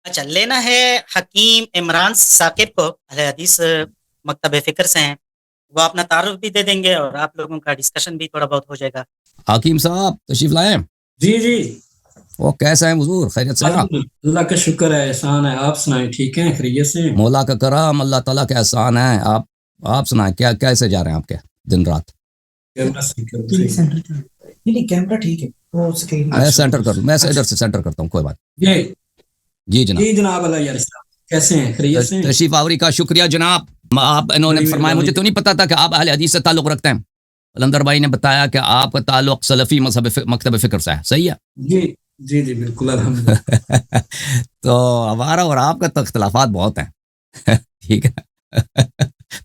اچھا، لینا ہے حکیم عمران ثاقب کو، اہل حدیث مکتب فکر سے ہیں. وہ اپنا تعارف بھی دے دیں گے اور آپ لوگوں کا ڈسکشن بھی تھوڑا بہت ہو جائے گا. حکیم صاحب تشریف لائیں. جی جی وہ کیسے ہیں حضور؟ خیریت سے ہیں آپ؟ اللہ کا شکر ہے، احسان ہے. آپ سنائیں، ٹھیک ہیں؟ خیریت سے ہیں؟ مولا کا کرم، اللہ تعالیٰ کا احسان ہے. آپ سنائیں، کیا کیسے جا رہے ہیں آپ کے دن رات؟ کیمرہ ٹھیک ہے. میں سینٹر کر لوں، میں ادھر سے سینٹر کرتا ہوں، کوئی بات. جی جناب. جی جناب، اللہ یار کیسے ہیں؟ خیریت سے ہیں؟ تشریف آوری کا شکریہ جناب. آپ انہوں نے فرمایا، مجھے تو نہیں پتا تھا کہ آپ اہل حدیث سے تعلق رکھتے ہیں. قلندر بھائی نے بتایا کہ آپ کا تعلق سلفی مذہب مکتب فکر سے ہے. صحیح ہے؟ جی جی جی بالکل الحمدللہ. تو ہمارا اور آپ کا تو اختلافات بہت ہیں. ٹھیک ہے.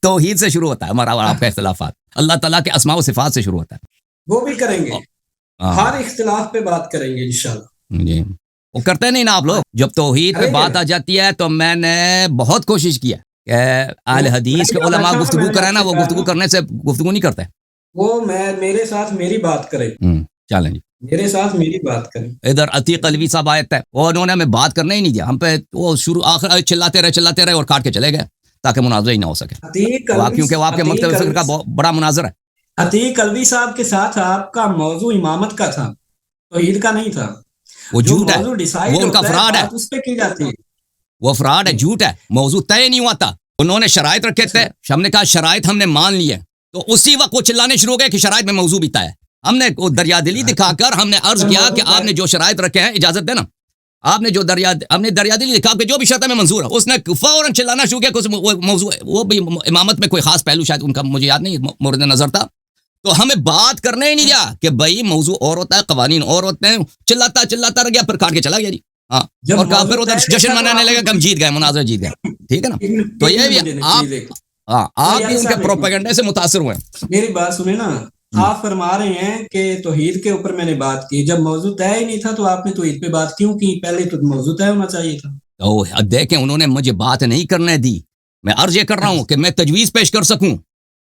توحید سے شروع ہوتا ہے ہمارا اور آپ کا اختلافات. اللہ تعالیٰ کے اسماء و صفات سے شروع ہوتا ہے. وہ بھی کریں گے، ہر اختلاف پہ بات کریں گے انشاءاللہ. جی وہ کرتے نہیں نا آپ لوگ. جب توحید پہ بات آ جاتی ہے تو میں نے بہت کوشش کیا کہ اہل حدیث کے علماء گفتگو کریں نا، وہ گفتگو کرنے سے گفتگو نہیں کرتے. وہ میرے ساتھ میری بات کریں. چلیں جی، میرے ساتھ میری بات کریں. ادھر عتیق علوی صاحب آئے تھے، اور انہوں نے ہمیں بات کرنے ہی نہیں دیا. ہم پہ وہ شروع آخر چلاتے رہے اور کاٹ کے چلے گئے تاکہ مناظرہ ہی نہ ہو سکے. کیونکہ وہ آپ کے مکتب فکر کا بہت بڑا مناظر ہے. عتیق علوی صاحب کے ساتھ آپ کا موضوع امامت کا تھا، توحید کا نہیں تھا. وہ جھوٹ ہے، وہ ان کا فراڈ ہے. اس پہ کی جاتی ہے، وہ فراڈ ہے، جھوٹ ہے. موضوع طے نہیں ہوا تھا. انہوں نے شرائط رکھے تھے، ہم نے کہا شرائط ہم نے مان لی ہے، تو اسی وقت وہ چلانے شروع ہو گئے کہ شرائط میں موضوع بھی طے ہے. ہم نے وہ دریا دلی دکھا کر ہم نے عرض کیا کہ آپ نے جو شرائط رکھے ہیں اجازت دینا. آپ نے جو ہم نے دریا دلی دکھا کہ جو بھی شرط میں منظور ہے. اس نے فوراً چلانا شروع کیا. وہ موضوع وہ بھی امامت میں کوئی خاص پہلو شاید ان کا مجھے یاد نہیں مورد نظر تھا. تو ہمیں بات کرنے ہی نہیں دیا کہ بھائی موضوع اور ہوتا ہے، قوانین اور ہوتے ہیں. چلاتا رہ گیا، پھر کاٹ کے چلا گیا جی. ہاں، اور کہا پھر ادھر جشن منانے لگا کہ ہم جیت گئے، مناظر جیت گئے. ٹھیک ہے نا. تو یہ بھی آپ بھی ان کے پروپیگنڈے سے متاثر ہوئے. میری بات سنیں نا، آپ فرما رہے ہیں کہ توحید کے اوپر میں نے بات کی. جب موضوع طے ہی نہیں تھا تو آپ نے توحید پہ بات کیوں کی؟ پہلے تو موضوع طے ہونا چاہیے تھا. تو دیکھیں انہوں نے مجھے بات نہیں کرنے دی. میں عرض یہ کر رہا ہوں کہ میں تجویز پیش کر سکوں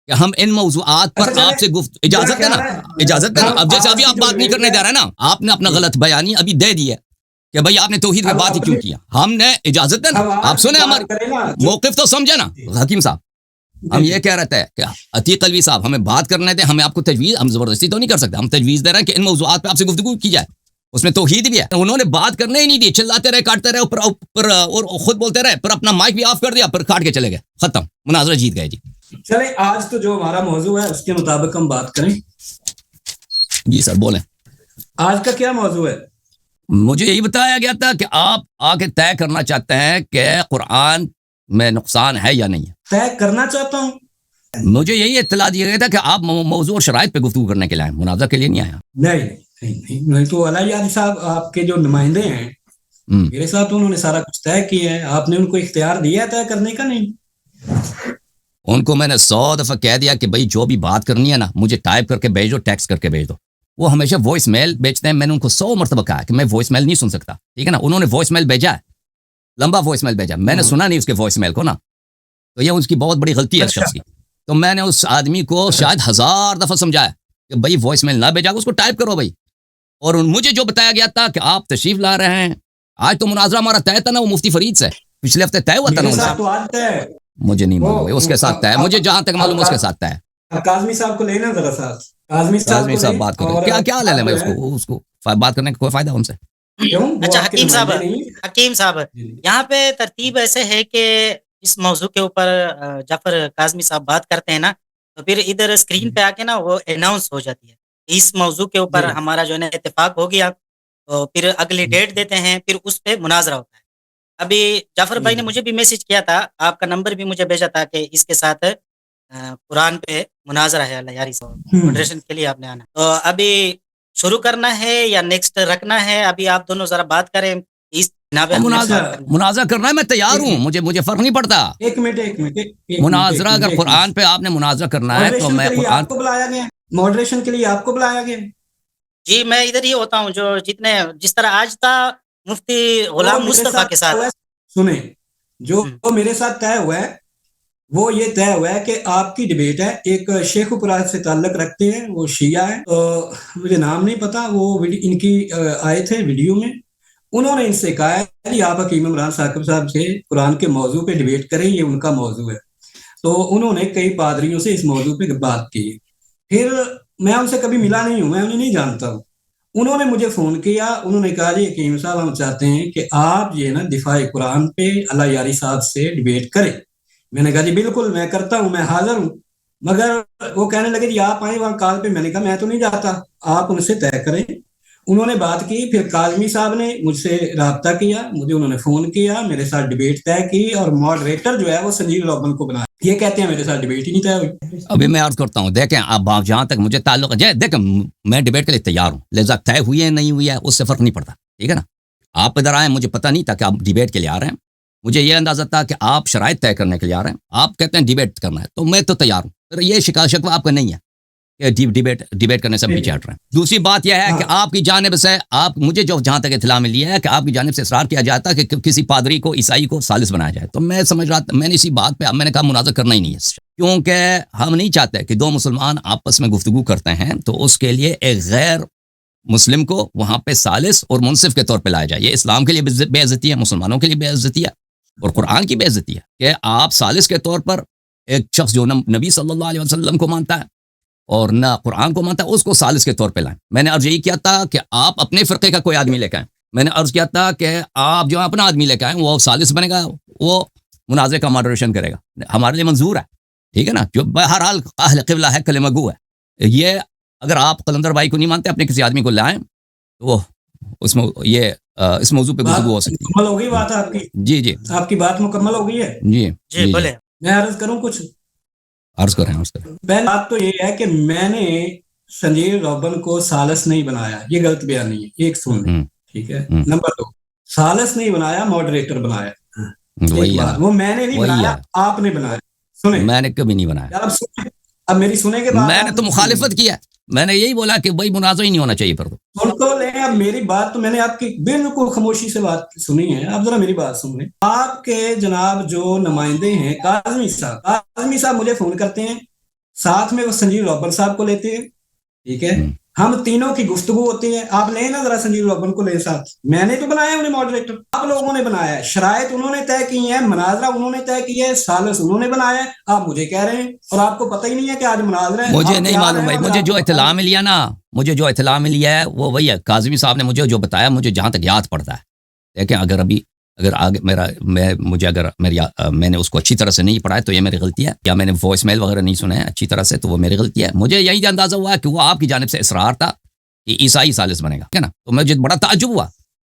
کہ ہم ان موضوعات پر آپ سے اجازت دینا. اب جیسے ابھی آپ بات نہیں کرنے دے رہے نا، آپ نے اپنا غلط بیانی ابھی دے دی ہے کہ بھائی آپ نے توحید میں بات ہی کیوں کیا. ہم نے اجازت دینا، آپ سنیں ہمارے موقف تو سمجھے نا حکیم صاحب. ہم یہ کہہ رہے ہیں کہ عتیق علوی صاحب ہمیں بات کرنے دیں، ہمیں آپ کو تجویز، ہم زبردستی تو نہیں کر سکتے. ہم تجویز دے رہے ہیں کہ ان موضوعات پہ آپ سے گفتگو کی جائے، اس میں توحید بھی ہے. انہوں نے بات کرنے ہی نہیں دی، چلاتے رہے، کاٹتے رہے اوپر اور خود بولتے رہے، پھر اپنا مائک بھی آف کر دیا، پھر کاٹ کے چلے گئے. ختم، مناظرہ جیت گئے جی. چلیں آج تو جو ہمارا موضوع ہے اس کے مطابق ہم بات کریں. جی سر بولیں. آج کا کیا موضوع ہے؟ مجھے یہی بتایا گیا تھا کہ آپ آگے طے کرنا چاہتے ہیں کہ قرآن میں نقصان ہے یا نہیں ہے. طے کرنا چاہتا ہوں. مجھے یہی اطلاع دیا گیا تھا کہ آپ موضوع اور شرائط پہ گفتگو کرنے کے لیے آئے، مناظرہ کے لیے نہیں آیا. نہیں تو علی یاد صاحب آپ کے جو نمائندے ہیں میرے ساتھ، انہوں نے سارا کچھ طے کیا ہے. آپ نے ان کو اختیار دیا ہے طے کرنے کا؟ نہیں. ان کو میں نے 100 دفعہ کہہ دیا کہ بھائی جو بھی بات کرنی ہے نا مجھے ٹائپ کر کے بھیج دو، ٹیکسٹ کر کے بھیج دو. وہ ہمیشہ وائس میل بیچتے ہیں. میں نے ان کو 100 مرتبہ کہا کہ میں وائس میل نہیں سن سکتا. ٹھیک ہے نا. انہوں نے وائس میل بھیجا ہے، لمبا وائس میل بھیجا، میں نے سنا نہیں اس کے وائس میل کو نا. تو یہ اس کی بہت بڑی غلطی ہے اس شخص کی. تو میں نے اس آدمی کو شاید 1000 دفعہ سمجھایا کہ بھائی وائس میل نہ بھیجا، اس کو ٹائپ کرو بھائی. اور مجھے جو بتایا گیا تھا کہ آپ تشریف لا رہے ہیں آج، تو مناظرہ ہمارا طے تھا نا وہ مفتی فرید سے، پچھلے ہفتے طے ہوا تھا نا ان سے. مجھے نہیں معلوم اس کے ساتھ طے، مجھے جہاں تک معلوم اس کے ساتھ طے. کاظمی صاحب کو لینا ذرا ساتھ. کاظمی صاحب بات کریں، کیا لے لیں بھائی اس کو بات کرنے کا کوئی فائدہ ان سے. اچھا حکیم صاحب یہاں پہ ترتیب ایسے ہے کہ اس موضوع کے اوپر جعفر کاظمی صاحب بات کرتے ہیں نا، تو پھر ادھر اسکرین پہ آ کے نا وہ اناؤنس ہو جاتی ہے اس موضوع کے اوپر ہمارا جو ہے نا اتفاق ہو گیا. تو پھر اگلی ڈیٹ دیتے ہیں، پھر اس پہ مناظرہ ہوتا ہے. ابھی جعفر بھائی نے مجھے بھی میسج کیا تھا، آپ کا نمبر بھی مجھے بھیجا تھا کہ اس کے ساتھ قرآن پہ مناظرہ ہے. اللہ یاری صاحب ماڈریشن کے لیے آپ نے آنا. تو ابھی شروع کرنا ہے یا نیکسٹ رکھنا ہے؟ ابھی آپ دونوں ذرا بات کریں. اس مناظرہ کرنا ہے، میں تیار ہوں، مجھے فرق نہیں پڑتا. ایک منٹ مناظرہ اگر قرآن پہ آپ نے مناظرہ کرنا ہے تو میں قرآن کو بلایا گیا، ماڈریشن کے لیے آپ کو بلایا گیا. جی میں ادھر ہی ہوتا ہوں، جو جس طرح آج تھا مفتی غلام مصطفیٰ کے ساتھ. سنیں، جو میرے ساتھ طے ہوا ہے وہ یہ طے ہوا ہے کہ آپ کی ڈیبیٹ ہے. ایک شیخ پورا سے تعلق رکھتے ہیں، وہ شیعہ ہے، تو مجھے نام نہیں پتا، وہ ان کی آئے تھے ویڈیو میں، انہوں نے ان سے کہا ہے کہ آپ حکیم عمران ثاقب صاحب سے قرآن کے موضوع پہ ڈیبیٹ کریں، یہ ان کا موضوع ہے. تو انہوں نے کئی پادریوں سے اس موضوع پہ بات کی. پھر میں ان سے کبھی ملا نہیں ہوں، میں انہیں نہیں جانتا ہوں. انہوں نے مجھے فون کیا، انہوں نے کہا جی حکیم صاحب ہم چاہتے ہیں کہ آپ یہ نا دفاع قرآن پہ اللہ یاری صاحب سے ڈیبیٹ کریں. میں نے کہا جی بالکل میں کرتا ہوں، میں حاضر ہوں. مگر وہ کہنے لگے جی آپ آئیں وہاں کال پہ. میں نے کہا میں تو نہیں جاتا، آپ ان سے طے کریں. انہوں نے بات کی، پھر کاظمی صاحب نے مجھ سے رابطہ کیا، مجھے انہوں نے فون کیا، میرے ساتھ ڈیبیٹ طے کی، اور ماڈریٹر جو ہے وہ سنجیو روبن کو بنایا. یہ کہتے ہیں میرے ساتھ ڈیبیٹ ہی نہیں طے ہوئی. ابھی میں عرض کرتا ہوں، دیکھیں اب جہاں تک مجھے تعلق ہے، دیکھیں میں ڈیبیٹ کے لیے تیار ہوں، لہٰذا طے ہوئی ہے نہیں ہوئی ہے اس سے فرق نہیں پڑتا، ٹھیک ہے نا. آپ ادھر آئیں، مجھے پتہ نہیں تھا کہ آپ ڈیبیٹ کے لیے آ رہے ہیں. مجھے یہ اندازہ تھا کہ آپ شرائط طے کرنے کے لیے آ رہے ہیں، آپ کہتے ہیں ڈیبیٹ کرنا ہے، تو میں تو تیار ہوں. پھر یہ شکوہ آپ کا نہیں ہے کہ ڈیبیٹ کرنے سے پیچھے ہٹ رہے ہیں. دوسری بات یہ ہے کہ آپ کی جانب سے مجھے جو جہاں تک اطلاع ملی ہے کہ آپ کی جانب سے اصرار کیا جاتا ہے کہ کسی پادری کو عیسائی کو ثالث بنایا جائے. تو میں سمجھ رہا تھا، میں نے اسی بات پہ میں نے کہا مناظرہ کرنا ہی نہیں ہے، کیونکہ ہم نہیں چاہتے کہ دو مسلمان آپس میں گفتگو کرتے ہیں تو اس کے لیے ایک غیر مسلم کو وہاں پہ ثالث اور منصف کے طور پہ لایا جائے. یہ اسلام کے لیے بے عزتی ہے، مسلمانوں کے لیے بے عزتی ہے، اور قرآن کی بے عزتی ہے کہ آپ ثالث کے طور پر ایک شخص جو نبی صلی اللہ علیہ وسلم کو مانتا ہے اور نہ قرآن کو مانتا ہے، اس کو ثالث کے طور پہ لائیں. میں نے عرض یہی کیا تھا کہ آپ اپنے فرقے کا کوئی آدمی لے کے آئیں. میں نے عرض کیا تھا کہ آپ جو اپنا آدمی لے کے آئیں وہ ثالث بنے گا، وہ مناظرے کا ماڈریشن کرے گا، ہمارے لیے منظور ہے، ٹھیک ہے نا. جو بہرحال اہل قبلہ ہے، کلمہ گو ہے. یہ اگر آپ قلندر بھائی کو نہیں مانتے، اپنے کسی آدمی کو لائیں تو اس میں یہ اس موضوع پہ گفتگو ہو سکتی ہے. مکمل ہو گئی بات آپ کی؟ جی جی آپ کی بات مکمل ہو گئی ہے. جی بولے. میں عرض کروں کچھ؟ عرض کریں. پہلی بات تو یہ ہے کہ میں نے سنجیو روبن کو ثالث نہیں بنایا، یہ غلط بیان نہیں ہے، ایک سن لیں، ٹھیک ہے. نمبر 2، ثالث نہیں بنایا، ماڈریٹر بنایا. ایک بات، وہ میں نے نہیں بنایا، آپ نے بنایا. سنیں، میں نے کبھی نہیں بنایا. اب میری سنیں گے بات. میں نے تو مخالفت کیا، میں نے یہی بولا کہ بھائی منازع ہی نہیں ہونا چاہیے. پر سن تو لیں اب میری بات، تو میں نے آپ کی بالکل خاموشی سے بات سنی ہے. اب ذرا میری بات سن لیں. آپ کے جناب جو نمائندے ہیں کاظمی صاحب مجھے فون کرتے ہیں، ساتھ میں وہ سنجیو روبن صاحب کو لیتے ہیں، ٹھیک ہے. ہم تینوں کی گفتگو ہوتی ہے. آپ لیں نا ذرا سنجیو روبن کو لیں ساتھ. میں نے تو بنایا انہیں ماڈریٹر، آپ لوگوں نے بنایا ہے. شرائط انہوں نے طے کی ہیں، مناظرہ انہوں نے طے کیا ہے، ثالث انہوں نے بنایا ہے. آپ مجھے کہہ رہے ہیں اور آپ کو پتہ ہی نہیں ہے کہ آج مناظرہ ہے. مجھے نہیں معلوم بھائی، مجھے جو اطلاع ملی ہے نا، مجھے جو اطلاع ملی ہے وہ وہی ہے. کاظمی صاحب نے مجھے جو بتایا، مجھے جہاں تک یاد پڑتا ہے، دیکھیں اگر آگے میں نے اس کو اچھی طرح سے نہیں پڑھا ہے تو یہ میری غلطی ہے، یا میں نے وائس میل وغیرہ نہیں سنا ہے اچھی طرح سے تو وہ میری غلطی ہے. مجھے یہی اندازہ ہوا کہ وہ آپ کی جانب سے اصرار تھا کہ عیسائی ثالث بنے گا، ٹھیک ہے نا. تو مجھے بڑا تعجب ہوا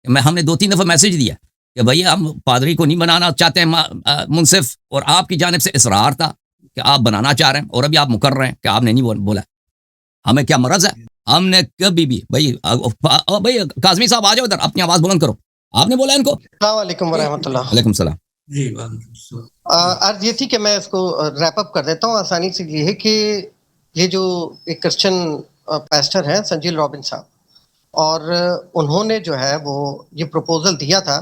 کہ ہم نے 2-3 دفعہ میسج دیا کہ بھائی ہم پادری کو نہیں بنانا چاہتے ہیں منصف، اور آپ کی جانب سے اصرار تھا کہ آپ بنانا چاہ رہے ہیں، اور ابھی آپ مقرر ہیں کہ آپ نے نہیں بولا. ہمیں کیا مرض ہے؟ ہم نے کبھی بھی بھائی کاظمی صاحب آ جاؤ ادھر، اپنی آواز بلند کرو. آپ نے بولا ان کو. السلام علیکم ورحمۃ اللہ. وعلیکم السلام. جی عرض یہ تھی کہ میں اس کو ریپ اپ کر دیتا ہوں آسانی سے. یہ ہے کہ یہ جو ایک کرسچن پیسٹر ہیں سنجیو روبن صاحب، اور انہوں نے جو ہے وہ یہ پروپوزل دیا تھا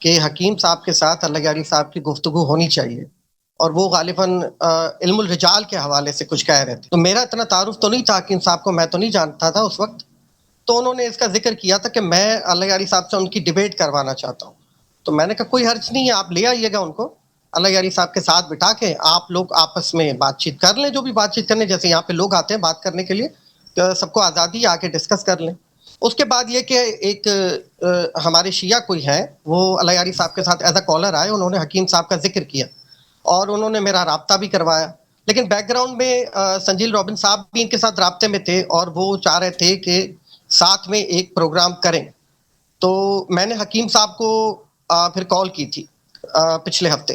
کہ حکیم صاحب کے ساتھ اللہ یاری صاحب کی گفتگو ہونی چاہیے، اور وہ غالباً علم الرجال کے حوالے سے کچھ کہہ رہے تھے. تو میرا اتنا تعارف تو نہیں تھا حکیم صاحب کو، میں تو نہیں جانتا تھا اس وقت. تو انہوں نے اس کا ذکر کیا تھا کہ میں اللہ یاری صاحب سے ان کی ڈیبیٹ کروانا چاہتا ہوں. تو میں نے کہا کوئی حرج نہیں ہے، آپ لے آئیے گا ان کو، اللہ یاری صاحب کے ساتھ بٹھا کے آپ لوگ آپس میں بات چیت کر لیں، جو بھی بات چیت کرنے، جیسے یہاں پہ لوگ آتے ہیں بات کرنے کے لیے، تو سب کو آزادی آ کے ڈسکس کر لیں. اس کے بعد یہ کہ ایک ہمارے شیعہ کوئی ہیں، وہ اللہ یاری صاحب کے ساتھ ایز اے کالر آئے، انہوں نے حکیم صاحب کا ذکر کیا اور انہوں نے میرا رابطہ بھی کروایا. لیکن بیک گراؤنڈ میں سنجیو روبن صاحب بھی ان کے ساتھ رابطے میں تھے، اور وہ چاہ رہے تھے کہ ساتھ میں ایک پروگرام کریں. تو میں نے حکیم صاحب کو پھر کال کی تھی پچھلے ہفتے،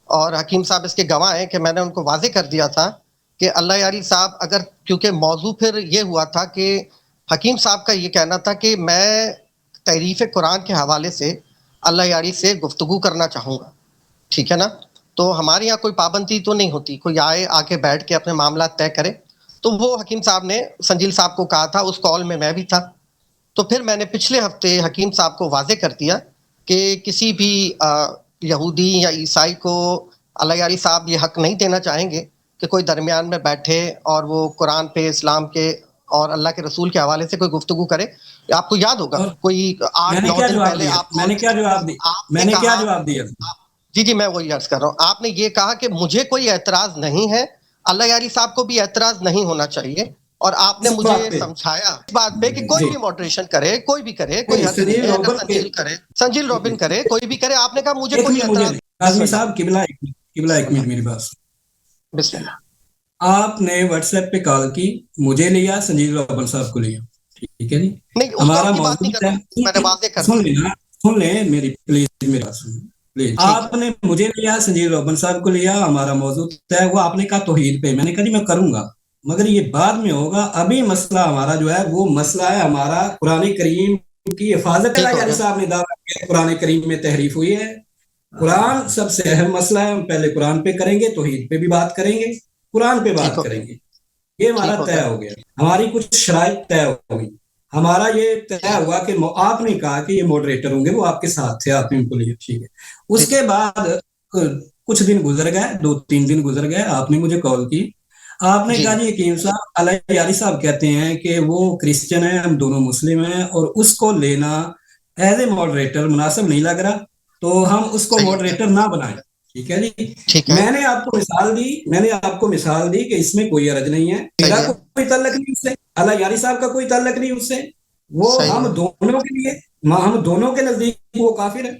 اور حکیم صاحب اس کے گواہ ہیں کہ میں نے ان کو واضح کر دیا تھا کہ اللہ یاری صاحب اگر، کیونکہ موضوع پھر یہ ہوا تھا کہ حکیم صاحب کا یہ کہنا تھا کہ میں تحریف قرآن کے حوالے سے اللہ یاری سے گفتگو کرنا چاہوں گا، ٹھیک ہے نا. تو ہمارے یہاں کوئی پابندی تو نہیں ہوتی، کوئی آئے آ کے بیٹھ کے اپنے معاملات طے کرے. تو وہ حکیم صاحب نے سنجیو صاحب کو کہا تھا، اس کال میں بھی تھا. تو پھر میں نے پچھلے ہفتے حکیم صاحب کو واضح کر دیا کہ کسی بھی یہودی یا عیسائی کو اللہ یاری صاحب یہ حق نہیں دینا چاہیں گے کہ کوئی درمیان میں بیٹھے اور وہ قرآن پہ، اسلام کے اور اللہ کے رسول کے حوالے سے کوئی گفتگو کرے. آپ کو یاد ہوگا کوئی 8-9 دن پہلے میں نے کیا جواب دیا جی میں وہی عرض کر رہا ہوں. آپ نے یہ کہا کہ مجھے کوئی اعتراض نہیں ہے, اللہ یاری صاحب کو بھی اعتراض نہیں ہونا چاہیے, اور آپ نے مجھے سمجھایا اس بات پہ کہ کوئی بھی ماڈریشن کرے, کوئی بھی کرے, کوئی حرج نہیں ہے, سنجیل کرے, سنجیل روبن کرے, کوئی بھی کرے. آپ نے کہا مجھے کوئی اعتراض. کاظمی صاحب قبلہ ایک منٹ میری بات. بسم اللہ. آپ نے واٹس ایپ پہ کال کی, مجھے لیا, سنجیل روبن صاحب کو لیا, ٹھیک ہے جی. نہیں, ہمارا سن لیں میری پلیز, میرا پلیز. آپ نے مجھے لیا, سنجیل روبن صاحب کو لیا, ہمارا موضوع طے ہوا. آپ نے کہا توحید پہ, میں نے کہا جی میں کروں گا, مگر یہ بعد میں ہوگا. ابھی مسئلہ ہمارا جو ہے وہ مسئلہ ہے ہمارا قرآن کریم کی حفاظت. یاری صاحب نے دعویٰ کیا قرآن کریم میں تحریف ہوئی ہے. قرآن سب سے اہم مسئلہ ہے, ہم پہلے قرآن پہ کریں گے, توحید پہ بھی بات کریں گے, قرآن پہ بات کریں گے. یہ ہمارا طے ہو گیا, ہماری کچھ شرائط طے ہو گئی. ہمارا یہ طے ہوا کہ آپ نے کہا کہ یہ ماڈریٹر ہوں گے, وہ آپ کے ساتھ تھے, آپ نے ان کو لیا, ٹھیک ہے. اس کے بعد کچھ دن گزر گئے, 2-3 دن گزر گئے, آپ نے مجھے کال کی. آپ نے کہا جی حکیم صاحب, اللہ یاری صاحب کہتے ہیں کہ وہ کرسچن ہیں, ہم دونوں مسلم ہیں, اور اس کو لینا ایز اے ماڈریٹر مناسب نہیں لگ رہا, تو ہم اس کو ماڈریٹر نہ بنائیں. ٹھیک ہے جی. میں نے آپ کو مثال دی کہ اس میں کوئی حرج نہیں ہے, میرا کوئی تعلق نہیں اس سے, اللہ یاری صاحب کا کوئی تعلق نہیں اس سے. وہ ہم دونوں کے لیے, ہم دونوں کے نزدیک وہ کافر ہے,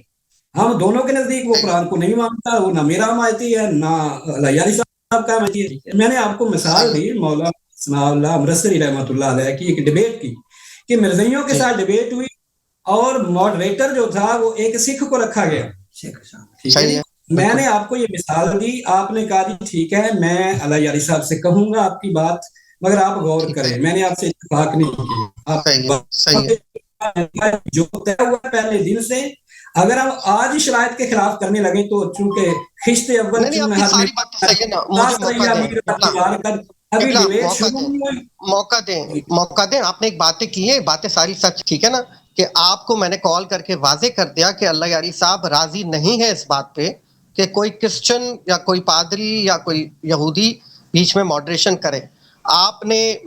ہم دونوں کے نزدیک وہ قرآن کو نہیں مانتا, وہ نہ میرا حمایتی ہے نہ اللہ یاری صاحب کا حمایتی ہے. میں نے آپ کو مثال دی مولانا ثناء اللہ امرتسری رحمۃ اللہ علیہ کی ایک ڈبیٹ کی, کہ مرزائیوں کے ساتھ ڈبیٹ ہوئی, اور ماڈریٹر جو تھا وہ ایک سکھ کو رکھا گیا. ٹھیک ہے, میں نے آپ کو یہ مثال دی, آپ نے کہا جی ٹھیک ہے, میں اللہ یاری صاحب سے کہوں گا آپ کی بات, مگر آپ غور کریں, میں نے آپ سے اتفاق نہیں کیا. جو طے ہوا پہلے دن سے, اگر ہم آج ہی شرائط کے خلاف کرنے لگے تو چونکہ خشت اول موقع دیں. آپ نے ایک باتیں کی ہیں, باتیں ساری سچ, ٹھیک ہے نا, کہ آپ کو میں نے کال کر کے واضح کر دیا کہ اللہ یاری صاحب راضی نہیں ہے اس بات پہ کہ کوئی کرسچن یا کوئی پادری یا کوئی یہودی بیچ میں ماڈریشن کرے. آپ نے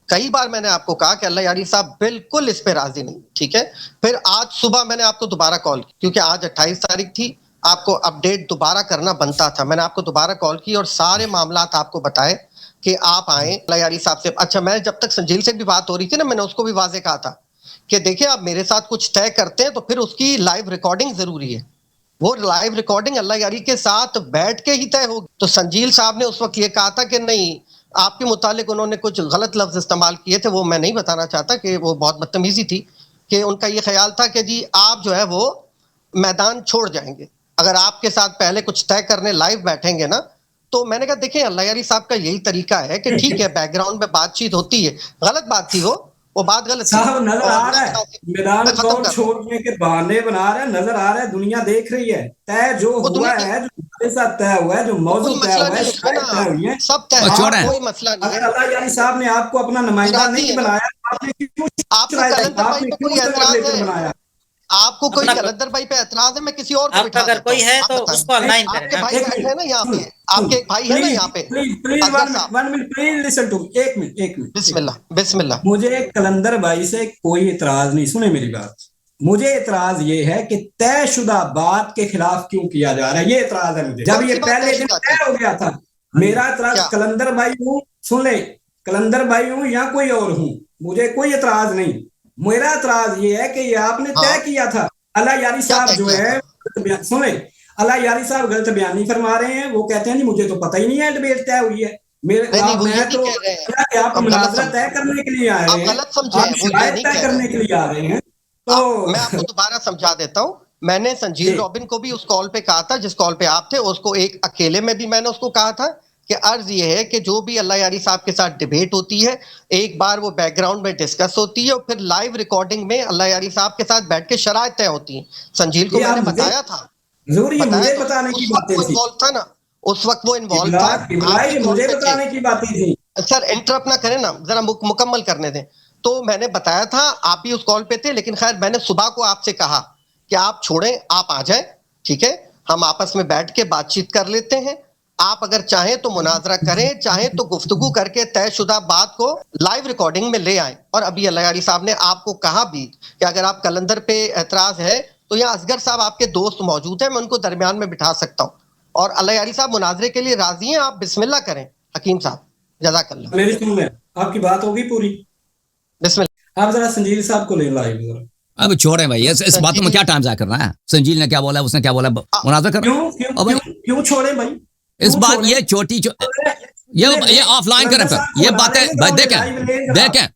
کئی بار میں نے آپ کو کہا کہ اللہ یاری صاحب بالکل اس پہ راضی نہیں, ٹھیک ہے. پھر آج صبح میں نے آپ کو دوبارہ کال کی, کیونکہ آج 28 تاریخ تھی, آپ کو اپڈیٹ دوبارہ کرنا بنتا تھا. میں نے آپ کو دوبارہ کال کی اور سارے معاملات آپ کو بتائے کہ آپ آئیں اللہ یاری صاحب سے. اچھا, میں جب تک سنجیل سے بھی بات ہو رہی تھی نا, میں نے اس کو بھی واضح کہا تھا کہ دیکھیں آپ میرے ساتھ کچھ طے کرتے ہیں تو پھر اس کی لائیو ریکارڈنگ ضروری ہے. وہ لائیو ریکارڈنگ اللہ یاری کے ساتھ بیٹھ کے ہی طے ہوگی. تو سنجیل صاحب نے اس وقت یہ کہا تھا کہ نہیں, آپ کے متعلق انہوں نے کچھ غلط لفظ استعمال کیے تھے, وہ میں نہیں بتانا چاہتا کہ وہ بہت بدتمیزی تھی, کہ ان کا یہ خیال تھا کہ جی آپ جو ہے وہ میدان چھوڑ جائیں گے اگر آپ کے ساتھ پہلے کچھ طے کرنے لائیو بیٹھیں گے نا. تو میں نے کہا دیکھیں اللہ یاری صاحب کا یہی طریقہ ہے کہ ٹھیک ہے بیک گراؤنڈ میں بات چیت ہوتی ہے, غلط بات تھی, وہ بات غلط صاحب نظر آ رہا ہے, میدان کو چھوڑنے کے بہانے بنا رہے ہیں, نظر آ رہا ہے, دنیا دیکھ رہی ہے. طے جو ہوا ہے, جو ہمارے ساتھ طے ہوا ہے, جو موضوع طے ہوا ہے, شرائط طے ہوئی ہیں, سب طے, کوئی مسئلہ نہیں ہے. اگر اللہ یاری صاحب نے آپ کو اپنا نمائندہ نہیں بنایا, آپ نے کیوں بنایا؟ آپ کو کوئی کلندر بھائی پہ اعتراض ہے, میں کسی اور کو بٹھا دیتا ہوں. اگر کوئی ہے تو اس کو آن لائن کریں. آپ کے بھائی بیٹھے ہیں نا یہاں پہ, آپ کے ایک بھائی ہے نا یہاں پہ. ایک منٹ, بسم اللہ. مجھے کلندر بھائی سے کوئی اعتراض نہیں, سنیں میری بات. مجھے اعتراض یہ ہے کہ طے شدہ بات کے خلاف کیوں کیا جا رہا ہے, یہ اعتراض ہے مجھے. جب یہ پہلے دن طے ہو گیا تھا, میرا اعتراض کلندر بھائی ہوں, سن لیں, کلندر بھائی ہوں یا کوئی اور ہوں, مجھے کوئی اعتراض نہیں. میرا اعتراض یہ ہے کہ یہ آپ نے طے کیا تھا. اللہ یاری صاحب جو ہے, سنیں, اللہ یاری صاحب غلط بیان نہیں فرما رہے ہیں. وہ کہتے ہیں جی مجھے تو پتہ ہی نہیں ہے ڈیبیٹ طے ہوئی ہے. آپ مناظرہ طے کرنے کے لیے آئے ہیں, آپ شرائط طے کرنے کے لیے آ رہے ہیں. تو میں آپ کو دوبارہ سمجھا دیتا ہوں. میں نے سنجیل روبن کو بھی اس کال پہ کہا تھا جس کال پہ آپ تھے, اس کو ایک اکیلے میں بھی میں نے اس کو کہا تھا کہ عرض یہ ہے کہ جو بھی اللہ یاری صاحب کے ساتھ ڈیبیٹ ہوتی ہے, ایک بار وہ بیک گراؤنڈ میں ڈسکس ہوتی ہے اور پھر لائیو ریکارڈنگ میں اللہ یاری صاحب کے ساتھ بیٹھ کے شرائط طے ہوتی ہیں. سنجیل کو میں نے بتایا تھا, مجھے بتانے کی باتیں تھی تھا نا, اس وقت وہ انوالو تھا. مجھے بتانے کی باتیں تھی. سر انٹرپٹ نہ کریں نا, ذرا مکمل کرنے دیں. تو میں نے بتایا تھا, آپ بھی اس کال پہ تھے, لیکن خیر میں نے صبح کو آپ سے کہا کہ آپ چھوڑیں, آپ آ جائیں, ٹھیک ہے, ہم آپس میں بیٹھ کے بات چیت کر لیتے ہیں. آپ اگر چاہیں تو مناظرہ کریں, چاہیں تو گفتگو کر کے طے شدہ بات کو لائیو ریکارڈنگ میں لے آئیں. اور ابھی اللہ یاری صاحب نے آپ کو کہا بھی کہ اگر آپ قلندر پہ اعتراض ہے تو یہاں اصغر صاحب آپ کے دوست موجود ہیں, میں ان کو درمیان میں بٹھا سکتا ہوں. اور اللہ یاری صاحب مناظرے کے لیے راضی ہیں, آپ بسم اللہ کریں. حکیم صاحب جزاک اللہ. میری سن میں آپ کی بات ہوگی پوری, بسم اللہ. آپ ذرا سنجیل صاحب کو لے لائیے ذرا. اب چھوڑیں بھائی, اس بات میں کیا ٹائم ضائع کرنا ہے. سنجیل نے کیا بولا, اس نے کیا بولا, مناظرہ کرنا. کیوں چھوڑیں بھائی, اس بات یہ چھوٹی یہ آف لائن کریں پھر یہ باتیں دیکھیں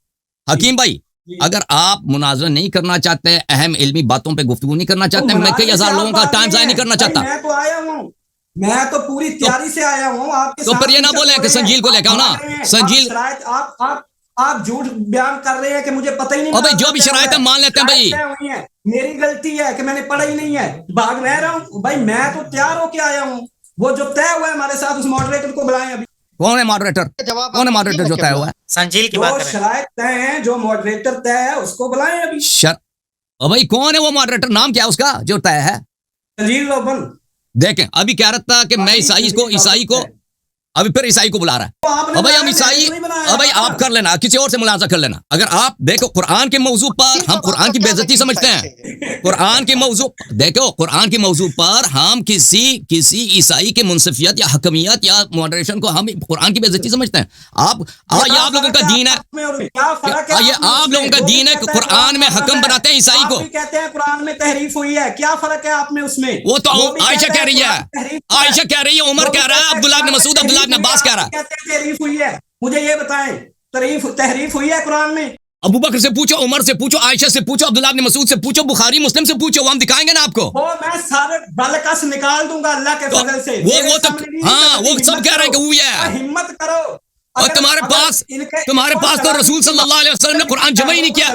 حکیم بھائی, اگر آپ مناظرہ نہیں کرنا چاہتے, اہم علمی باتوں پہ گفتگو نہیں کرنا چاہتے, میں کئی ہزار لوگوں کا ٹائم ضائع نہیں کرنا چاہتا. میں تو آیا ہوں, میں تو پوری تیاری سے آیا ہوں. آپ کے تو پھر یہ نہ بولیں کہ سنجیل کو لے کے آؤ نا. سنجیل آپ جھوٹ بیان کر رہے ہیں کہ مجھے پتہ ہی نہیں. بھائی جو بھی شرائط ہے مان لیتے ہیں بھائی, میری غلطی ہے کہ میں نے پڑھا ہی نہیں ہے, بھاگ میں رہا ہوں بھائی. میں تو تیار ہو کے آیا ہوں. وہ جو طے ہوا ہے ہمارے ساتھ, اس ماڈریٹر کو بلائیں. ابھی کون ہے ماڈریٹر, کون ہے ماڈریٹر جو طے ہوا ہے؟ سنجیل کی بات جو کر رہے ہیں. شرائط طے ہیں, جو ماڈریٹر طے ہے, اس کو بلائیں ابھی. بھائی کون ہے وہ ماڈریٹر, نام کیا ہے اس کا جو طے ہے؟ سنجیل روبن. دیکھیں ابھی کہہ رہا تھا کہ میں عیسائی کو ابھی پھر عیسائی کو بلا رہا ہے. بھائی ہم عیسائی, بھائی آپ کر لینا, کسی اور سے مناظرہ کر لینا. اگر آپ دیکھو قرآن کے موضوع پر ہم قرآن کی بے عزتی سمجھتے ہیں. قرآن کے موضوع دیکھو, قرآن کے موضوع پر ہم کسی عیسائی کے منصفیت یا حکمیت یا ماڈریشن کو ہم قرآن کی بے عزتی سمجھتے ہیں. یہ آپ لوگوں کا دین ہے, یہ آپ لوگوں کا دین ہے کہ قرآن میں حکم بناتے ہیں عیسائی کو. کہتے ہیں قرآن میں تحریف ہوئی ہے, کیا فرق ہے آپ میں اس میں؟ وہ تو عائشہ کہہ رہی ہے, عائشہ کہہ رہی ہے, عمر کہہ رہا ہے, عبداللہ بن مسعود, عبداللہ بن عباس کہہ رہا ہے. تحریف ہوئی ہے, مجھے یہ بتائیں, تحریف ہوئی ہے قرآن میں؟ ابو بکر سے پوچھو, عمر سے پوچھو, عائشہ سے پوچھو, عبداللہ بن مسعود سے پوچھو, بخاری مسلم سے پوچھو, وہ ہم دکھائیں گے نا آپ کو. وہ میں سارے بلکس نکال دوں گا اللہ کے فضل سے. وہ تو ہاں, وہ سب کہہ رہے ہیں کہ ہوئی ہے. ہمت کرو. اور تمہارے پاس تو رسول صلی اللہ علیہ وسلم نے قرآن جمع ہی نہیں کیا.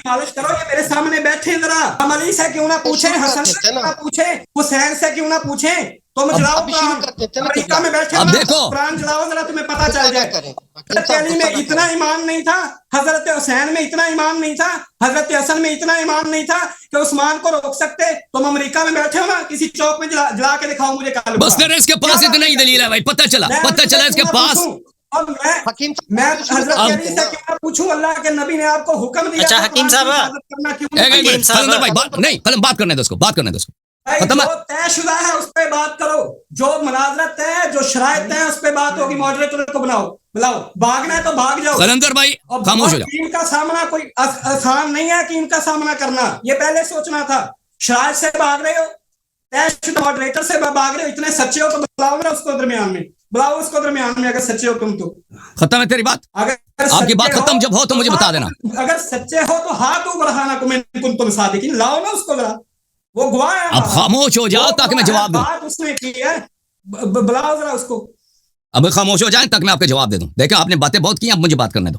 مالش کرو, یہ میرے سامنے بیٹھے ذرا. ہم علی سے کیوں نہ پوچھیں, حسن سے کیوں نہ پوچھیں, حسین سے کیوں نہ پوچھیں. تم جلاؤ امریکہ میں بیٹھے, اب دیکھو قرآن جلاؤ ذرا, تمہیں پتہ چل جائے. حضرت علی میں اتنا ایمان نہیں تھا, حضرت حسین میں اتنا ایمان نہیں تھا, حضرت حسن میں اتنا ایمان نہیں تھا کہ عثمان کو روک سکتے. تم امریکہ میں بیٹھے ہو نا, کسی چوک میں جلا کے دکھاؤ مجھے کل. بس اس کے پاس اتنا ہی دلیل ہے بھائی, پتہ چلا اس کے پاس. اور میں حضرت علی سے کیوں نہ پوچھوں, اللہ کے نبی نے آپ کو حکم دیا. اچھا حکیم صاحب, نہیں پہلے بات کرنے دو اس کو, ختم ہے. جو طے شدہ ہے اس پہ بات کرو, جو مناظرہ طے ہے, جو شرائط طے ہے, اس پہ بات ہوگی. ماڈریٹر کو بلاؤ. بھاگنا ہے تو بھاگ جاؤ. قلندر بھائی خاموش ہو جاؤ. ان کا سامنا کوئی آسان نہیں ہے کہ ان کا سامنا کرنا, یہ پہلے سوچنا تھا. شرائط سے بھاگ رہے ہو, طے شدہ ماڈریٹر سے بھاگ رہے ہو, اتنے سچے ہو تو بلاؤ نا اس کو درمیان میں, بلاؤ اس کو درمیان میں. اگر سچے ہو تم تو ختم ہے تیری بات. آپ کی بات ختم جب ہو تو مجھے بتا دینا. اگر سچے ہو تو ہاتھ اوپر بڑھانا کو میں تم صادقین, لاؤ نا اس کو ذرا, وہ گواہ ہے. اب خاموش ہو جاؤ تاکہ میں جواب دوں. بات اس نے کی ہے, بلاؤ ذرا اس کو. اب خاموش ہو جائیں تاکہ میں آپ کے جواب دے دوں. دیکھیں آپ نے باتیں بہت کی, اب مجھے بات کرنے دو.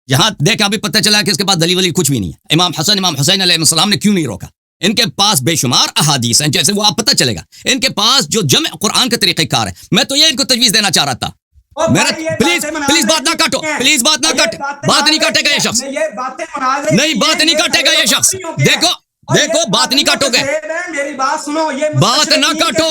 یہاں دیکھیں ابھی پتہ چلا کہ اس کے پاس دلیل کچھ بھی نہیں ہے. امام حسین علیہ السلام نے کیوں نہیں روکا؟ ان کے پاس بے شمار احادیث ہیں, جیسے وہ آپ پتہ چلے گا. ان کے پاس جو جمع قرآن کا طریقہ کار ہے, میں تو یہ ان کو تجویز دینا چاہ رہا تھا. پلیز بات نہ کاٹو, پلیز بات نہ کاٹ, بات نہیں کاٹے گا یہ شخص, نہیں بات نہیں کاٹے گا یہ شخص. دیکھو بات نہیں کاٹو گے, میری بات سنو, یہ بات نہ کاٹو.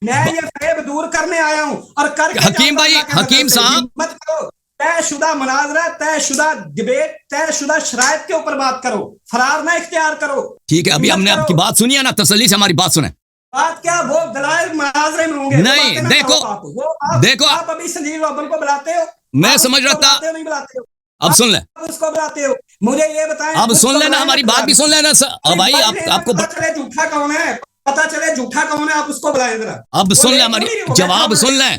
میں یہ فریب دور کرنے آیا ہوں. اور حکیم بھائی, حکیم صاحب, مت کرو. طے شدہ مناظرہ, طے شدہ ڈبیٹ, طے شدہ شرائط کے اوپر بات کرو, فرار نہ اختیار کرو. ٹھیک ہے, ابھی ہم نے آپ کی بات سنی ہے نا, تسلی سے ہماری بات سنیں. بات کیا, وہ دلائل مناظرے میں ہوں گے. نہیں دیکھو آپ ابھی سنجیل روبن کو بلاتے ہو, میں سمجھ رہا تھا. نہیں بلاتے ہو, اب سن لیں, اس کو بلاتے ہو. مجھے یہ بتائیں, اب سن لینا, ہماری بات بھی سن لینا بھائی. آپ کو پتہ چلے جھوٹا کون ہے, پتہ چلے جھوٹا کون ہے, آپ اس کو بلائیں ذرا. اب سن لیں ہماری جواب سن لیں,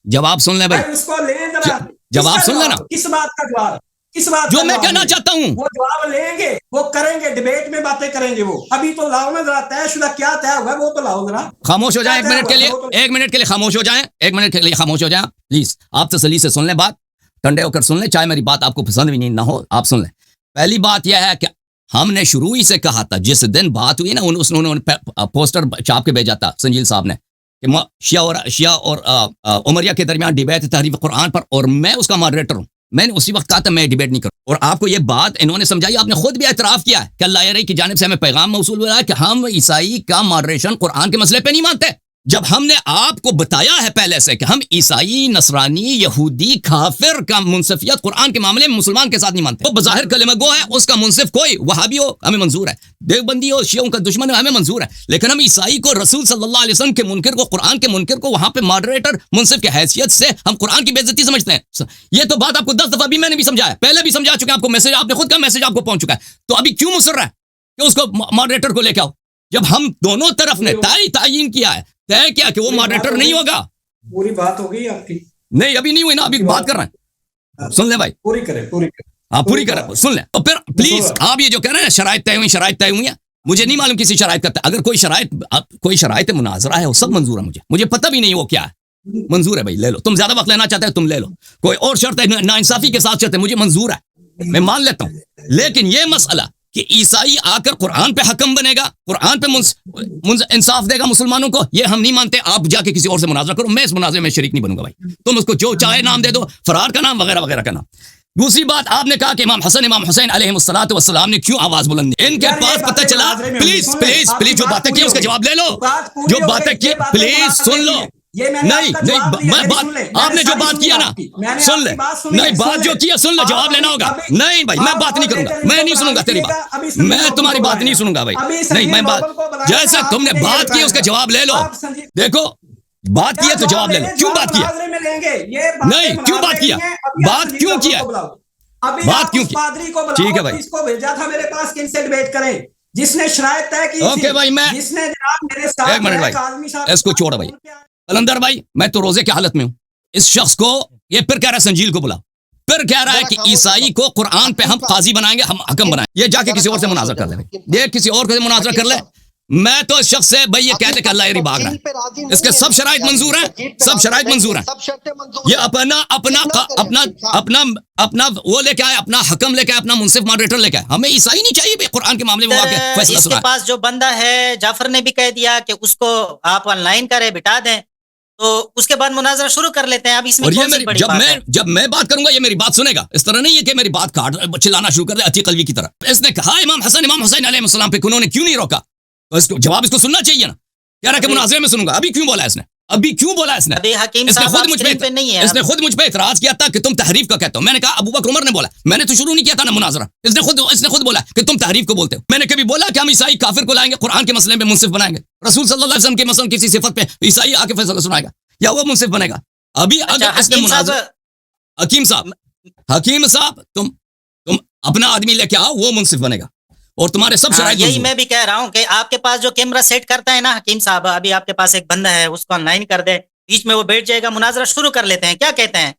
جواب سن لیں بھائی, اس کو لیں ذرا. جواب سن لینا. کس بات کا جواب, کس بات جو میں کہنا چاہتا ہوں وہ جواب لیں گے, وہ کریں گے, ڈیبیٹ میں باتیں کریں گے. وہ ابھی تو لاؤ نا ذرا, طے شدہ کیا طے ہوا ہے وہ تو لاؤ ذرا. خاموش ہو جائیں 1 منٹ کے لیے, 1 منٹ کے لیے خاموش ہو جائیں, 1 منٹ کے لیے خاموش ہو جائیں پلیز. آپ تسلی سے سن لیں بات, ٹھنڈے ہو کر سن لیں, چاہے میری بات آپ کو پسند بھی نہیں نہ ہو, آپ سن لیں. پہلی بات یہ ہے کہ ہم نے شروع ہی سے کہا تھا, جس دن بات ہوئی نا, انہوں نے پوسٹر چھاپ کے بھیجا تھا سنجیل صاحب نے کہ شیعہ اور عمریہ کے درمیان ڈیبیٹ تحریف قرآن پر, اور میں اس کا ماڈریٹر ہوں. میں نے اسی وقت کہا تھا میں ڈیبیٹ نہیں کروں, اور آپ کو یہ بات انہوں نے سمجھائی. آپ نے خود بھی اعتراف کیا ہے کہ اللہ کی جانب سے ہمیں پیغام موصول ہوا ہے کہ ہم عیسائی کا ماڈریشن قرآن کے مسئلے پہ نہیں مانتے. جب ہم نے آپ کو بتایا ہے پہلے سے کہ ہم عیسائی، نصرانی، یہودی، کافر کا منصفیت قرآن کے معاملے میں مسلمان کے ساتھ نہیں مانتے. وہ بظاہر کلمہ گو ہے، اس کا منصف کوئی وہابی ہو ہمیں منظور ہے، دیوبندی ہو، شیعوں کا دشمن ہو ہمیں منظور ہے، لیکن ہم عیسائی کو، رسول صلی اللہ علیہ وسلم کے منکر کو، قرآن کے منکر کو وہاں پہ ماڈریٹر منصف کی حیثیت سے ہم قرآن کی بے عزتی سمجھتے ہیں. یہ تو بات آپ کو 10 دفعہ بھی میں نے بھی سمجھایا، پہلے بھی سمجھا چکا آپ کو، میسج آپ نے خود کا میسج آپ کو پہنچ چکا ہے. تو ابھی کیوں مصر ہے کہ اس کو ماڈریٹر کو لے کے آؤ، جب ہم دونوں طرف نے تعین کیا ہے، طے کیا کہ وہ ماڈریٹر نہیں ہوگا. پوری بات ہو گئی آپ کی؟ نہیں ابھی نہیں ہوئی نا، ابھی بات کر رہے ہیں. سن لیں بھائی، پوری کریں. آپ پوری کریں، سن لیں. اور پھر پلیز آپ یہ جو کہہ رہے ہیں شرائط طے ہوئی ہیں، مجھے نہیں معلوم کسی شرائط کا. اگر کوئی شرائط مناظرہ ہے وہ سب منظور ہے، مجھے پتہ بھی نہیں وہ کیا ہے. منظور ہے بھائی، لے لو. تم زیادہ وقت لینا چاہتے ہو تم لے لو. کوئی اور شرط ہے ناانصافی کے ساتھ شرط ہے، مجھے منظور ہے، میں مان لیتا ہوں. لیکن یہ مسئلہ کہ عیسائی آ کر قرآن پہ حکم بنے گا، قرآن پہ انصاف دے گا مسلمانوں کو، یہ ہم نہیں مانتے. آپ جا کے کسی اور سے مناظرہ کرو، میں اس مناظرے میں شریک نہیں بنوں گا بھائی. تم اس کو جو چاہے نام دے دو، فرار کا نام وغیرہ وغیرہ کا نام. دوسری بات، آپ نے کہا کہ امام حسین علیہ الصلوۃ والسلام نے کیوں آواز بلند کی. ان کے پاس پتہ چلا. پلیز جو باتیں کی اس کا جواب لے لو. جو باتیں کی پلیز سن لو. نہیں آپ نے جو بات کیا نا سن لے. نہیں بات جو کیا سن لو، جواب لینا ہوگا. نہیں بھائی میں بات نہیں کروں گا، میں نہیں سنوں گا تیری بات، میں تمہاری بات نہیں سنوں گا بھائی. نہیں میں بات جیسا تم نے بات کی اس کا جواب لے لو. دیکھو بات کی ہے تو جواب لے لو. کیوں بات کیا؟ نہیں کیوں بات کیا؟ بات کیوں کیا؟ بات کیوں کی؟ ٹھیک ہے بھائی، اس کو بھیجا تھا میرے پاس کہ ان سے ڈیبیٹ کریں، جس نے شرائط طے کی. اوکے بھائی، میں جس نے جناب میرے ساتھ ایک منٹ بھائی، اس کو چھوڑا بھائی. قلندر بھائی میں تو روزے کی حالت میں ہوں. اس شخص کو یہ پھر کہہ رہا ہے سنجیل کو بلا، پھر کہہ رہا ہے کہ عیسائی کو قرآن پہ ہم قاضی بنائیں گے، ہم حکم بنائیں گے. یہ جا کے کسی اور سے مناظر کر لے، یہ کسی اور سے مناظر کر لے. میں تو اس شخص سے بھائی یہ کہتے کہ اللہ یہ بھاگ رہا ہے، اس کے سب شرائط منظور ہیں، سب شرائط منظور ہیں. یہ اپنا وہ لے کے آئے، اپنا حکم لے کے آئے، اپنا منصف ماڈریٹر لے کے آئے. ہمیں عیسائی نہیں چاہیے بھائی قرآن کے معاملے میں فیصلہ اس کے پاس جو بندہ ہے جعفر نے بھی کہہ دیا کہ اس کو آپ آن لائن کریں، بٹا دیں، تو اس کے بعد مناظرہ شروع کر لیتے ہیں. اب اس میں کون سی بڑی بات ہے؟ جب میں بات کروں گا یہ میری بات سنے گا. اس طرح نہیں ہے کہ میری بات کاٹ چلانا شروع کر دے عتیق قلوی کی طرح. اس نے کہا امام حسین علیہ السلام پہ انہوں نے کیوں نہیں روکا، تو اس کو جواب اس کو سننا چاہیے نا. کہہ رہا کہ مناظرے میں سنوں گا. ابھی کیوں بولا اس نے؟ ابھی حکیم صاحب اس نے خود مجھ پہ اعتراض کیا تھا کہ تم تحریف کا کہتے ہو. میں نے کہا ابو بکر عمر نے بولا، میں نے تو شروع نہیں کیا تھا نا مناظرہ. اس نے خود بولا کہ تم تحریف کو بولتے ہو. میں نے کبھی بولا کہ ہم عیسائی کافر کو لائیں گے قرآن کے مسئلے میں منصف بنائیں گے؟ رسول صلی اللہ علیہ وسلم کے مثلا کسی صفت پہ عیسائی آ کے فیصلہ سنائے گا یا وہ منصف بنے گا؟ ابھی اگر اس نے مناظرہ حکیم صاحب تم اپنا آدمی لے کے آؤ، وہ منصف بنے گا اور تمہارے سب شرائط. یہی میں بھی کہہ رہا ہوں کہ آپ کے پاس جو کیمرہ سیٹ کرتا ہے نا حکیم صاحب، ابھی آپ کے پاس ایک بندہ ہے، اس کو آن لائن کر دے، بیچ میں وہ بیٹھ جائے گا، مناظرہ شروع کر لیتے ہیں. کیا کہتے ہیں؟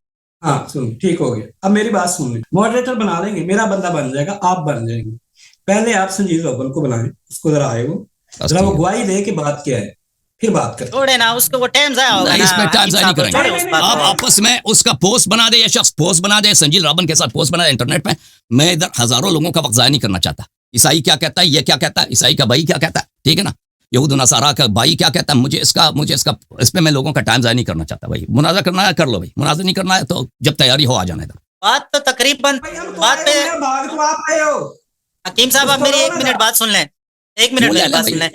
ہاں سن، ٹھیک ہو گیا. اب میری بات سن لیں، ماڈریٹر بنا لیں گے، میرا بندہ بن جائے گا، آپ بن جائیں گے. پہلے آپ سنجیل روبن کو بلائیں، اس کو ذرا آئے ذرا وہ گواہی دے کہ بات کیا ہے، پھر بات کریں. چھوڑے نا اس کو، وہ ٹائم ضائع ہوگا. اس میں ٹائم ضائع نہیں کریں گے. آپ آپس میں اس کا پوسٹ بنا دے، یا شخص پوسٹ بنا دے، سنجیل روبن کے ساتھ پوسٹ بنا دے انٹرنیٹ پہ. میں ادھر ہزاروں لوگوں کا وقت ضائع نہیں کرنا چاہتا. عیسائی کیا کہتا ہے، یہ کیا کہتا ہے، عیسائی کا بھائی کیا کہتا ہے، ٹھیک ہے نا، یہود و نصارہ کا بھائی کیا کہتا ہے، مجھے اس پہ میں لوگوں کا ٹائم ضائع نہیں کرنا چاہتا. بھائی مناظرہ کرنا ہے کر لو، بھائی مناظرہ نہیں کرنا ہے تو جب تیاری ہو آ جانا ادھر. بات تو تقریباً بات پہ حکیم صاحب آپ میری 1 منٹ بات سن لیں، 1 منٹ میری بات سن لیں.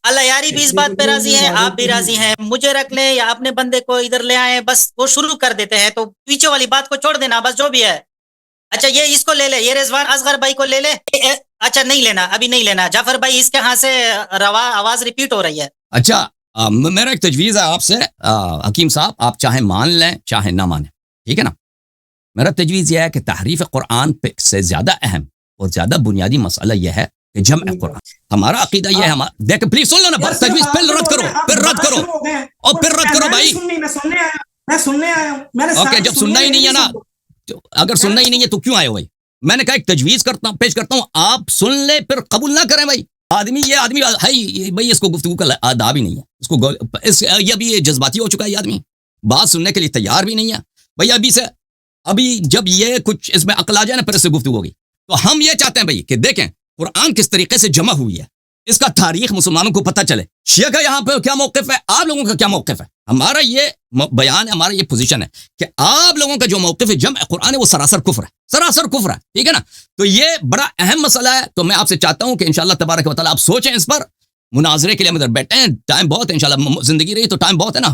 اللہ یاری بھی اس بات پہ راضی ہیں، آپ بھی راضی ہیں، مجھے رکھ لیں یا اپنے بندے کو ادھر لے آئیں، بس وہ شروع کر دیتے ہیں، تو پیچھے والی بات کو چھوڑ دینا بس جو بھی ہے. اچھا یہ اس کو لے لے، یہ رضوان اصغر بھائی کو لے لے. اچھا نہیں لینا، ابھی نہیں لینا. جعفر بھائی اس کے ہاں سے آواز ریپیٹ ہو رہی ہے. اچھا میرا ایک تجویز ہے آپ سے حکیم صاحب، آپ چاہے مان لیں چاہے نہ مانیں، ٹھیک ہے نا. میرا تجویز یہ ہے کہ تحریف قرآن پہ سے زیادہ اہم اور زیادہ بنیادی مسئلہ یہ ہے کہ جمع قرآن. ہمارا عقیدہ یہ ہے، دیکھ پلیز سن لو نا تجویز، پھر رد کرو اور پھر رد کرو بھائی. میں سننے آیا ہوں. اوکے جب سننا ہی نہیں ہے نا، اگر سننا ہی نہیں ہے تو کیوں آئے ہو بھائی؟ میں نے کہا ایک تجویز پیش کرتا ہوں، آپ سن لیں پھر قبول نہ کریں بھائی. یہ آدمی ہے بھائی، اس کو گفتگو کا آداب ہی نہیں ہے، اس کو یہ ابھی جذباتی ہو چکا ہے. یہ آدمی بات سننے کے لیے تیار بھی نہیں ہے بھائی. ابھی جب یہ کچھ اس میں عقل آ جائے نا پھر اس سے گفتگو ہوگی. تو ہم یہ چاہتے ہیں بھائی کہ دیکھیں قرآن کس طریقے سے جمع ہوئی ہے، اس کا تاریخ مسلمانوں کو پتہ چلے. شیعہ کا یہاں پہ کیا موقف ہے، آپ لوگوں کا کیا موقف ہے. ہمارا یہ بیان ہے، ہمارا یہ پوزیشن ہے کہ آپ لوگوں کا جو موقف ہے جمع قرآن ہے وہ سراسر کفر ہے، ٹھیک ہے نا. تو یہ بڑا اہم مسئلہ ہے. تو میں آپ سے چاہتا ہوں کہ انشاءاللہ تبارک و تعالیٰ آپ سوچیں اس پر مناظرے کے لیے ہم ادھر بیٹھے ہیں, ٹائم بہت ہے انشاءاللہ, زندگی رہی تو ٹائم بہت ہے نا,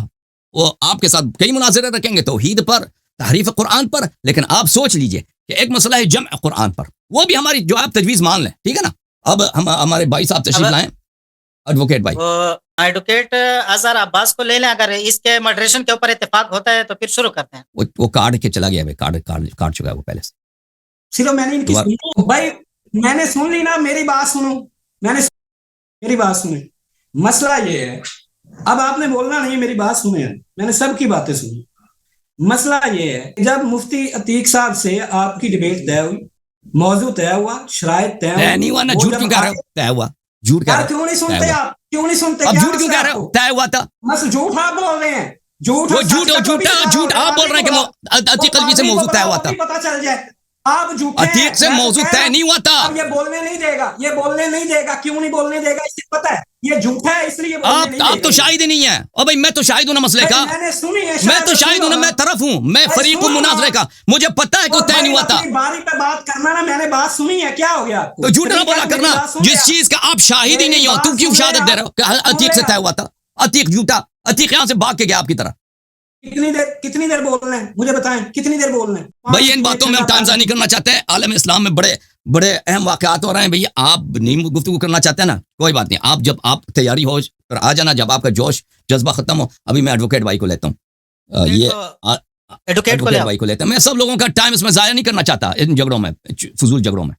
وہ آپ کے ساتھ کئی مناظرے رکھیں گے توحید پر, تحریف قرآن پر, لیکن آپ سوچ لیجئے کہ ایک مسئلہ ہے جمع قرآن پر, وہ بھی ہماری جو آپ تجویز مان لیں, ٹھیک ہے نا. اب ہم ہمارے بھائی صاحب تشریف لائیں, ایڈوکیٹ بھائی. ایڈوکیٹ اظہر عباس کو لے لیں, اگر اس کے ماڈریشن کے اوپر اتفاق ہوتا ہے تو پھر شروع کرتے ہیں. وہ کاٹ کے چلا گیا, کاٹ چکا ہے وہ پہلے سے. چلو میں نے ان کی سنی بھائی, میں نے سن لی نا, میری بات سنو, میری بات سنیں. مسئلہ یہ ہے, اب آپ نے بولنا نہیں, میری بات سنیں, میں نے سب کی باتیں سنی. مسئلہ یہ ہے, جب مفتی عتیق صاحب سے آپ کی ڈیبیٹ طے ہوئی, موضوع طے ہوا, شرائط طے نہیں ہوا نا, جھوٹ کیوں کہہ رہے ہو, طے ہوا, جھوٹ کہہ رہے ہو, کیوں نہیں سنتے آپ, کیوں نہیں سنتے, اب جھوٹ کیوں کہہ رہے ہو, طے ہوا تھا. بس جھوٹ آپ بول رہے ہیں, جھوٹ آپ بول رہے ہیں کہ عتیق جی سے موضوع طے ہوا تھا. پتہ چل جائے آپ جھوٹے ہیں. عتیق سے موضوع طے نہیں ہوا تھا. اب یہ بولنے نہیں دے گا, یہ بولنے نہیں دے گا, کیوں نہیں بولنے دے گا, اس سے پتہ ہے یہ جھوٹا ہے, اس لیے آپ تو شاہد ہی نہیں ہے. اور بھائی میں تو شاہد ہوں نا مسئلے کا, میں تو شاہد ہوں نا, میں طرف ہوں, میں فریق ہوں مناظرے کا, مجھے پتہ ہے کہ طے نہیں ہوا تھا. باری پہ بات کرنا نا, میں نے بات سنی ہے, کیا ہو گیا تو جھوٹ نہ بولا کرنا, جس چیز کا آپ شاہد ہی نہیں ہو تو کیوں شہادت دے رہے ہو کہ عتیق سے طے ہوا تھا. عتیق جھوٹا, عتیق یہاں سے بھاگ کے گیا آپ کی طرح. کتنی دیر بولنا ہے مجھے بتائیں, کتنی دیر بولنا ہے بھائی. ان باتوں میں ہم ٹائم ضائع نہیں کرنا چاہتے ہیں, عالم اسلام میں بڑے اہم واقعات ہو رہے ہیں. بھئی آپ نہیں گفتگو کرنا چاہتے ہیں نا, کوئی بات نہیں, آپ جب آپ تیاری ہو پھر آ جانا, جب آپ کا جوش جذبہ ختم ہو. ابھی میں ایڈوکیٹ بھائی کو لیتا ہوں, یہ ایڈوکیٹ بھائی کو لیتا ہوں. میں سب لوگوں کا ٹائم اس میں ضائع نہیں کرنا چاہتا ان جھگڑوں میں, فضول جھگڑوں میں.